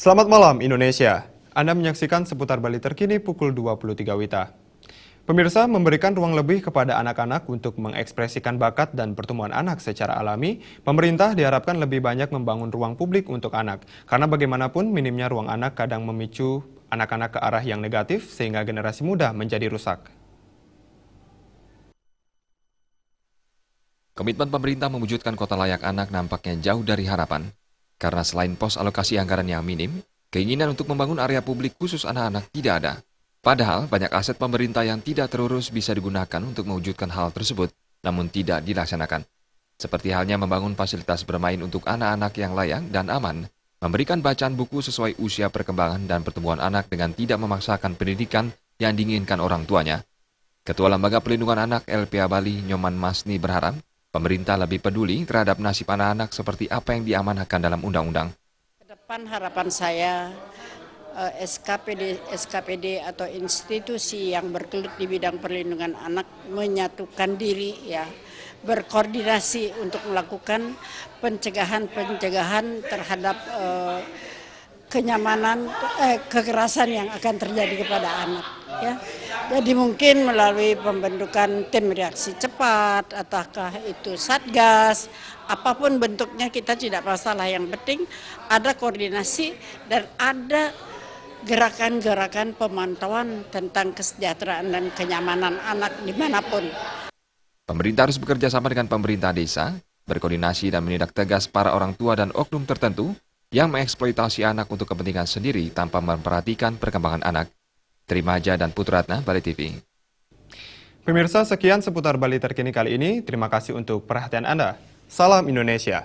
Selamat malam Indonesia. Anda menyaksikan seputar Bali terkini pukul 23 WITA. Pemirsa, memberikan ruang lebih kepada anak-anak untuk mengekspresikan bakat dan pertumbuhan anak secara alami, pemerintah diharapkan lebih banyak membangun ruang publik untuk anak. Karena bagaimanapun minimnya ruang anak kadang memicu anak-anak ke arah yang negatif sehingga generasi muda menjadi rusak. Komitmen pemerintah mewujudkan kota layak anak nampaknya jauh dari harapan. Karena selain pos alokasi anggaran yang minim, keinginan untuk membangun area publik khusus anak-anak tidak ada. Padahal banyak aset pemerintah yang tidak terurus bisa digunakan untuk mewujudkan hal tersebut, namun tidak dilaksanakan. Seperti halnya membangun fasilitas bermain untuk anak-anak yang layak dan aman, memberikan bacaan buku sesuai usia perkembangan dan pertumbuhan anak dengan tidak memaksakan pendidikan yang diinginkan orang tuanya. Ketua Lembaga Perlindungan Anak LPA Bali, Nyoman Masni berharap, pemerintah lebih peduli terhadap nasib anak-anak seperti apa yang diamanahkan dalam undang-undang. Kedepan harapan saya SKPD atau institusi yang bergelut di bidang perlindungan anak menyatukan diri ya, berkoordinasi untuk melakukan pencegahan terhadap kekerasan yang akan terjadi kepada anak ya. Jadi mungkin melalui pembentukan tim reaksi cepat ataukah itu satgas, apapun bentuknya kita tidak masalah, yang penting ada koordinasi dan ada gerakan-gerakan pemantauan tentang kesejahteraan dan kenyamanan anak dimanapun. Pemerintah harus bekerja sama dengan pemerintah desa, berkoordinasi dan menindak tegas para orang tua dan oknum tertentu yang mengeksploitasi anak untuk kepentingan sendiri tanpa memperhatikan perkembangan anak. Trimaja dan Putratna, Bali TV. Pemirsa, sekian seputar Bali terkini kali ini. Terima kasih untuk perhatian Anda. Salam Indonesia.